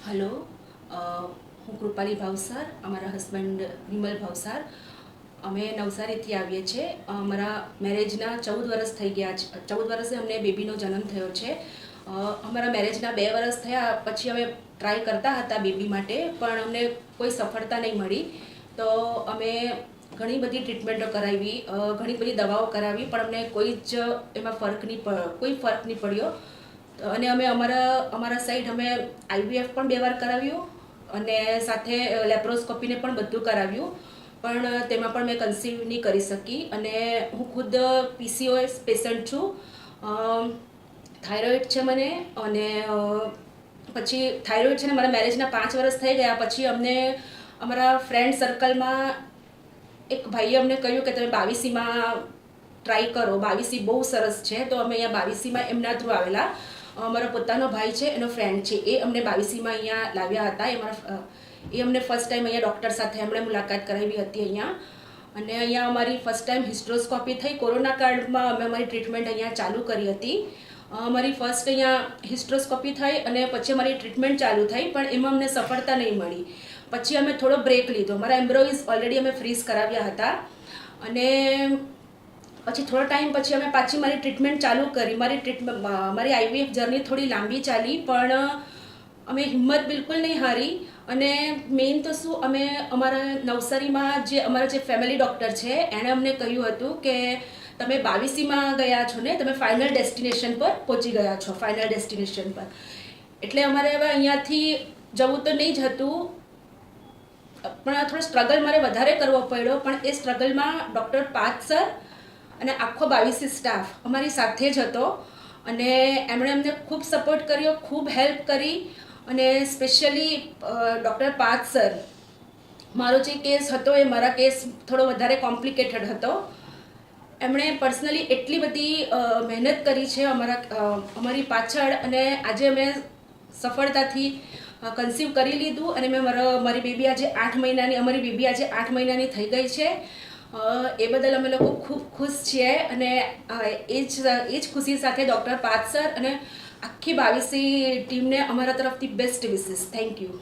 Hello, હું કૃપાલી ભાવસાર, અમારા husband Vimal Bhavsar. અમે નવસારીથી આવીએ છીએ. અમારા મેરેજના 14 વર્ષ થઈ ગયા છે. 14 વર્ષે અમને બેબીનો જન્મ થયો છે. અમારા મેરેજના 2 વર્ષ થયા પછી અમે ટ્રાય કરતા હતા બેબી માટે, પણ અમને કોઈ સફળતા નહીં મળી. તો અમે ઘણી બધી ટ્રીટમેન્ટો કરાવી, ઘણી બધી દવાઓ કરાવી, પણ અમને કોઈ જ એમાં કોઈ ફરક નહીં પડ્યો. અને અમે અમારા સાઈડ અમે આઈવીએફ પણ 2 વાર કરાવ્યું અને સાથે લેપ્રોસ્કોપીને પણ બધું કરાવ્યું, પણ તેમાં પણ મેં કન્સીવ નહીં કરી શકી. અને હું ખુદ પીસીઓએસ પેશન્ટ છું. થાઇરોઇડ છે મને, અને પછી થાઇરોઇડ છે ને મારા મેરેજના 5 વર્ષ થઈ ગયા પછી અમને અમારા ફ્રેન્ડ સર્કલમાં એક ભાઈએ અમને કહ્યું કે તમે બાવીસીમાં ટ્રાય કરો, બાવીસી બહુ સરસ છે. તો અમે અહીંયા બાવીસીમાં એમના થ્રુ આવેલા. મારો પોતાનો ભાઈ છે, એનો ફ્રેન્ડ છે, એ અમને બાવીસીમાં અહીંયા લાવ્યા હતા. એ અમને ફર્સ્ટ ટાઈમ અહીંયા ડૉક્ટર સાથે એમણે મુલાકાત કરાવી હતી અહીંયા. અને અહીંયા અમારી ફર્સ્ટ ટાઈમ હિસ્ટ્રોસ્કોપી થઈ. કોરોના કાળમાં અમે અમારી ટ્રીટમેન્ટ અહીંયા ચાલુ કરી હતી. અમારી ફર્સ્ટ અહીંયા હિસ્ટ્રોસ્કોપી થઈ અને પછી અમારી ટ્રીટમેન્ટ ચાલુ થઈ, પણ એમાં અમને સફળતા નહીં મળી. પછી અમે થોડો બ્રેક લીધો. મારા એમ્બ્રોઇઝ ઓલરેડી અમે ફ્રીઝ કરાવ્યા હતા, અને પછી થોડો ટાઈમ પછી અમે પાછી મારી ટ્રીટમેન્ટ ચાલુ કરી. મારી આઈવીએફ જર્ની થોડી લાંબી ચાલી, પણ અમે હિંમત બિલકુલ નહીં હારી. અને મેઇન તો શું, અમે અમારા નવસારીમાં અમારા જે ફેમિલી ડૉક્ટર છે એણે અમને કહ્યું હતું કે તમે બાવીસીમાં ગયા છો ને, તમે ફાઇનલ ડેસ્ટિનેશન પર પહોંચી ગયા છો, ફાઇનલ ડેસ્ટિનેશન પર. એટલે અમારે હવે અહીંયાથી જવું તો નહીં જ હતું, પણ થોડો સ્ટ્રગલ મારે વધારે કરવો પડ્યો. પણ એ સ્ટ્રગલમાં ડૉક્ટર પાર્થ સર અને આખો બાવીસી સ્ટાફ અમારી સાથે જ હતો, અને એમણે અમને ખૂબ સપોર્ટ કર્યો, ખૂબ હેલ્પ કરી. અને સ્પેશિયલી ડૉક્ટર પાર્થ સર, મારો જે કેસ હતો એ મારા કેસ થોડો વધારે કોમ્પ્લિકેટેડ હતો. એમણે પર્સનલી એટલી બધી મહેનત કરી છે અમારી પાછળ, અને આજે અમે સફળતાથી કન્સીવ કરી લીધું. અને મારી બેબી આજે 8 મહિનાની થઈ ગઈ છે. એ બદલ અમે લોકો ખૂબ ખુશ છીએ. અને એ જ ખુશી સાથે ડૉક્ટર પાર્થ સર અને આખી બાવીસી ટીમને અમારા તરફથી બેસ્ટ વિશેસ. Thank you.